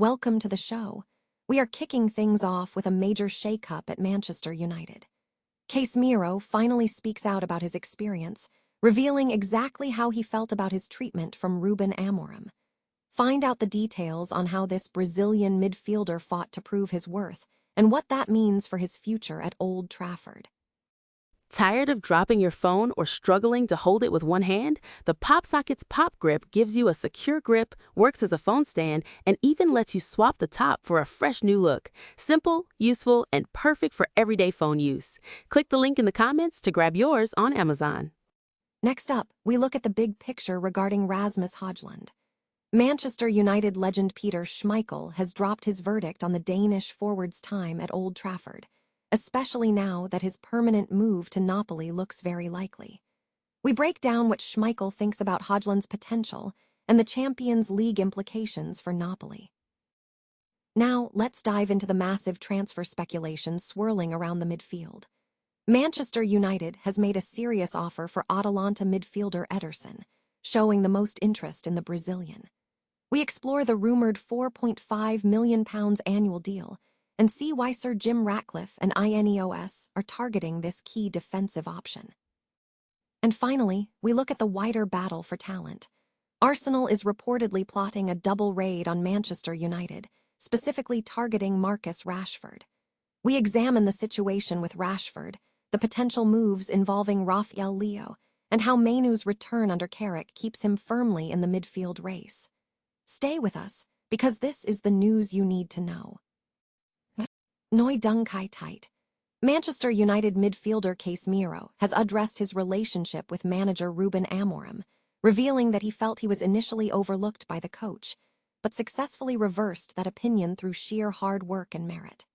Welcome to the show. We are kicking things off with a major shake-up at Manchester United. Casemiro finally speaks out about his experience, revealing exactly how he felt about his treatment from Ruben Amorim. Find out the details on how this Brazilian midfielder fought to prove his worth and what that means for his future at Old Trafford. Tired of dropping your phone or struggling to hold it with one hand? The PopSocket's Pop Grip gives you a secure grip, works as a phone stand, and even lets you swap the top for a fresh new look. Simple, useful, and perfect for everyday phone use. Click the link in the comments to grab yours on Amazon. Next up, we look at the big picture regarding Rasmus Hojlund. Manchester United legend Peter Schmeichel has dropped his verdict on the Danish forward's time at Old Trafford, especially now that his permanent move to Napoli looks very likely. We break down what Schmeichel thinks about Hojlund's potential and the Champions League implications for Napoli. Now, let's dive into the massive transfer speculation swirling around the midfield. Manchester United has made a serious offer for Atalanta midfielder Ederson, showing the most interest in the Brazilian. We explore the rumored £4.5 million annual deal and see why Sir Jim Ratcliffe and Ineos are targeting this key defensive option. And finally, we look at the wider battle for talent. Arsenal is reportedly plotting a double raid on Manchester United, specifically targeting Marcus Rashford. We examine the situation with Rashford, the potential moves involving Rafael Leo, and how Mainoo's return under Carrick keeps him firmly in the midfield race. Stay with us, because this is the news you need to know. Noi Dung Kai Tight. Manchester United midfielder Casemiro has addressed his relationship with manager Ruben Amorim, revealing that he felt he was initially overlooked by the coach, but successfully reversed that opinion through sheer hard work and merit.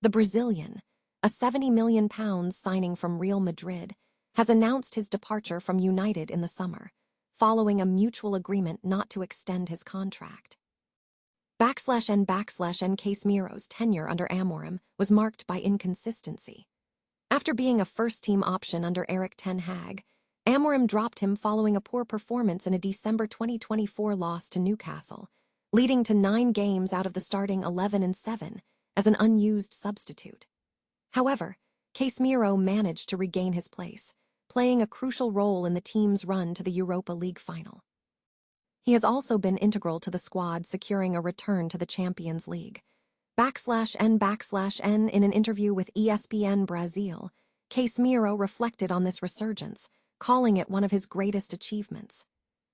The Brazilian, a £70 million signing from Real Madrid, has announced his departure from United in the summer, following a mutual agreement not to extend his contract. /N Casemiro's tenure under Amorim was marked by inconsistency. After being a first-team option under Erik ten Hag, Amorim dropped him following a poor performance in a December 2024 loss to Newcastle, leading to 9 games out of the starting 11 and 7 as an unused substitute. However, Casemiro managed to regain his place, playing a crucial role in the team's run to the Europa League final. He has also been integral to the squad securing a return to the Champions League. /N in an interview with ESPN Brazil, Casemiro reflected on this resurgence, calling it one of his greatest achievements.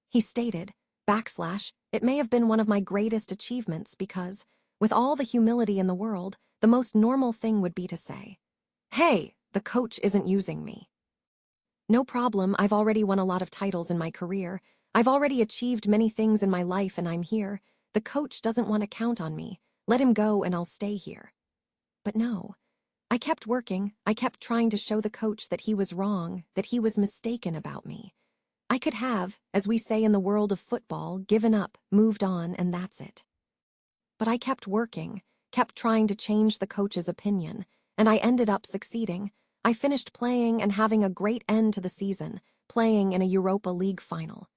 He stated, "It may have been one of my greatest achievements because, with all the humility in the world, the most normal thing would be to say, 'Hey, the coach isn't using me.' No problem, I've already won a lot of titles in my career. I've already achieved many things in my life and I'm here. The coach doesn't want to count on me. Let him go and I'll stay here." But no. I kept working. I kept trying to show the coach that he was wrong, that he was mistaken about me. I could have, as we say in the world of football, given up, moved on, and that's it. But I kept working, kept trying to change the coach's opinion, and I ended up succeeding. I finished playing and having a great end to the season, playing in a Europa League final.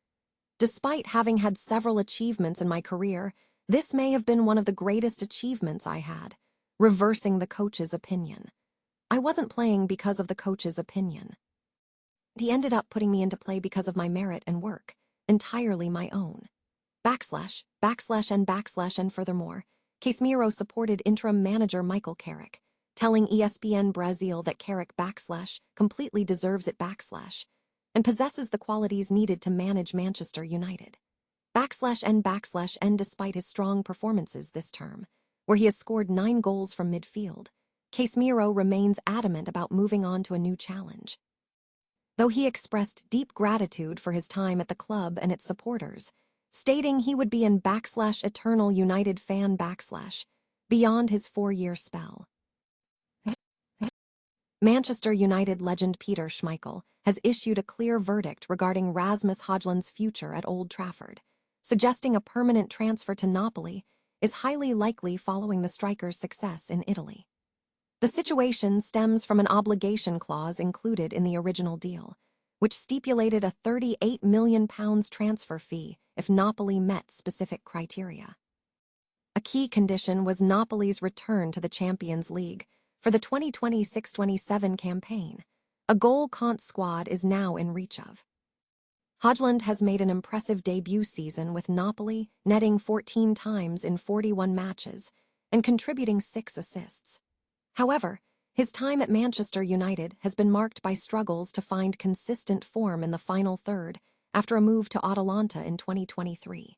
Despite having had several achievements in my career, this may have been one of the greatest achievements I had, reversing the coach's opinion. I wasn't playing because of the coach's opinion. He ended up putting me into play because of my merit and work, entirely my own. /N furthermore, Casemiro supported interim manager Michael Carrick, telling ESPN Brazil that Carrick completely deserves it and possesses the qualities needed to manage Manchester United. /N despite his strong performances this term, where he has scored 9 goals from midfield, Casemiro remains adamant about moving on to a new challenge. Though he expressed deep gratitude for his time at the club and its supporters, stating he would be an /eternal United fan beyond his 4-year spell. Manchester United legend Peter Schmeichel has issued a clear verdict regarding Rasmus Hojlund's future at Old Trafford, suggesting a permanent transfer to Napoli is highly likely following the striker's success in Italy. The situation stems from an obligation clause included in the original deal, which stipulated a £38 million transfer fee if Napoli met specific criteria. A A key condition was Napoli's return to the Champions League for the 2026-27 campaign. A goal-count squad is now in reach of. Hojlund has made an impressive debut season with Napoli, netting 14 times in 41 matches and contributing 6 assists. However, his time at Manchester United has been marked by struggles to find consistent form in the final third after a move to Atalanta in 2023.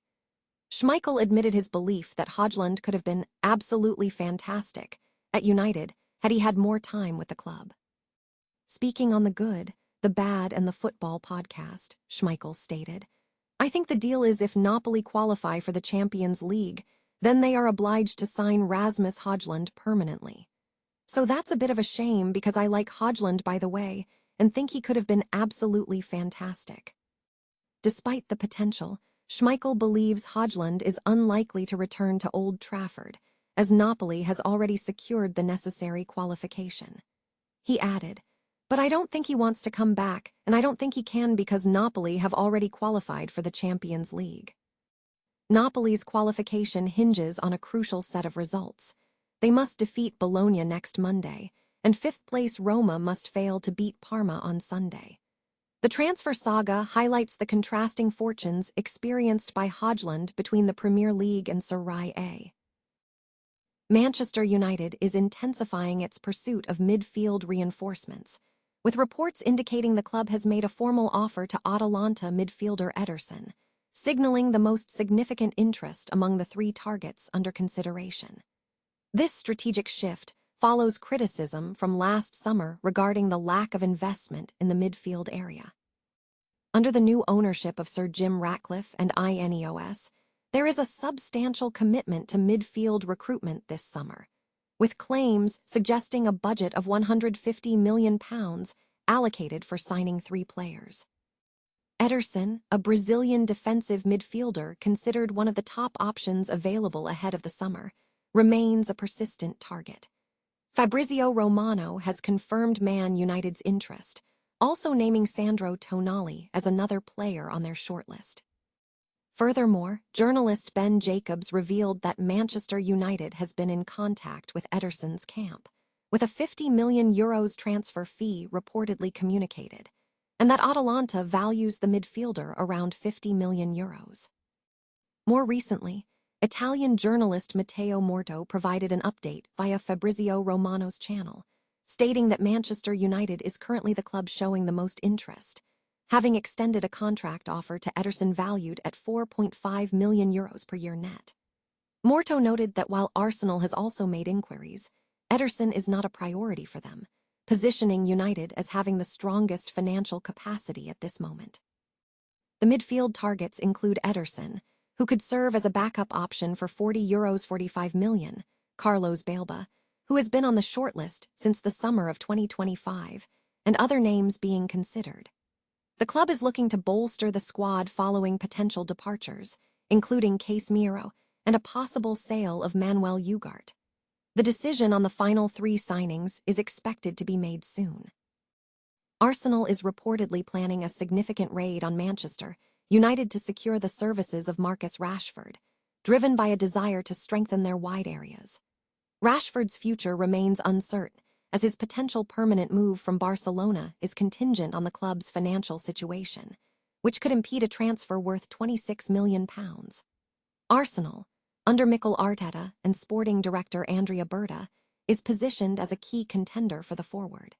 Schmeichel admitted his belief that Hojlund could have been absolutely fantastic at United had he had more time with the club. Speaking on the good, the bad, and the football podcast, Schmeichel stated, "I think the deal is if Napoli qualify for the Champions League, then they are obliged to sign Rasmus Hojlund permanently. So that's a bit of a shame because I like Hojlund, by the way, and think he could have been absolutely fantastic." Despite the potential, Schmeichel believes Hojlund is unlikely to return to Old Trafford, as Napoli has already secured the necessary qualification. He added, "But I don't think he wants to come back, and I don't think he can because Napoli have already qualified for the Champions League." Napoli's qualification hinges on a crucial set of results. They must defeat Bologna next Monday, and fifth-place Roma must fail to beat Parma on Sunday. The transfer saga highlights the contrasting fortunes experienced by Hojlund between the Premier League and Serie A. Manchester United is intensifying its pursuit of midfield reinforcements, with reports indicating the club has made a formal offer to Atalanta midfielder Ederson, signaling the most significant interest among the 3 targets under consideration. This strategic shift follows criticism from last summer regarding the lack of investment in the midfield area. Under the new ownership of Sir Jim Ratcliffe and INEOS, there is a substantial commitment to midfield recruitment this summer, with claims suggesting a budget of £150 million allocated for signing 3 players. Ederson, a Brazilian defensive midfielder considered one of the top options available ahead of the summer, remains a persistent target. Fabrizio Romano has confirmed Man United's interest, also naming Sandro Tonali as another player on their shortlist. Furthermore, journalist Ben Jacobs revealed that Manchester United has been in contact with Ederson's camp, with a €50 million transfer fee reportedly communicated, and that Atalanta values the midfielder around €50 million. More recently, Italian journalist Matteo Morto provided an update via Fabrizio Romano's channel, stating that Manchester United is currently the club showing the most interest, having extended a contract offer to Ederson valued at €4.5 million per year net. Morto noted that while Arsenal has also made inquiries, Ederson is not a priority for them, positioning United as having the strongest financial capacity at this moment. The midfield targets include Ederson, who could serve as a backup option for €45 million, Carlos Balba, who has been on the shortlist since the summer of 2025, and other names being considered. The club is looking to bolster the squad following potential departures, including Casemiro and a possible sale of Manuel Ugarte. The decision on the final 3 signings is expected to be made soon. Arsenal is reportedly planning a significant raid on Manchester United to secure the services of Marcus Rashford, driven by a desire to strengthen their wide areas. Rashford's future remains uncertain, as his potential permanent move from Barcelona is contingent on the club's financial situation, which could impede a transfer worth £26 million. Arsenal, under Mikel Arteta and sporting director Andrea Berta, is positioned as a key contender for the forward.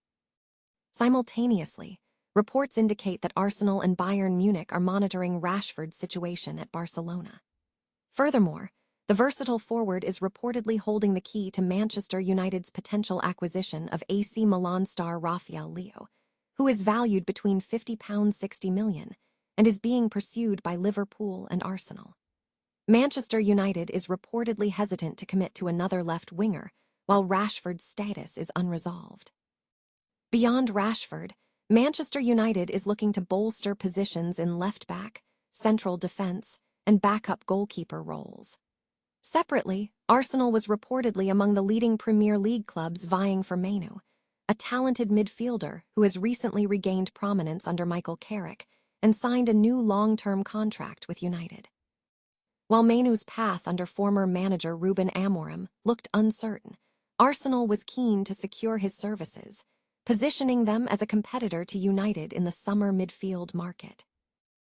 Simultaneously, reports indicate that Arsenal and Bayern Munich are monitoring Rashford's situation at Barcelona. Furthermore, the versatile forward is reportedly holding the key to Manchester United's potential acquisition of AC Milan star Rafael Leo, who is valued between £50–60 million and is being pursued by Liverpool and Arsenal. Manchester United is reportedly hesitant to commit to another left winger, while Rashford's status is unresolved. Beyond Rashford, Manchester United is looking to bolster positions in left-back, central defense, and backup goalkeeper roles. Separately, Arsenal was reportedly among the leading Premier League clubs vying for Mainoo, a talented midfielder who has recently regained prominence under Michael Carrick and signed a new long-term contract with United. While Mainoo's path under former manager Ruben Amorim looked uncertain, Arsenal was keen to secure his services, positioning them as a competitor to United in the summer midfield market.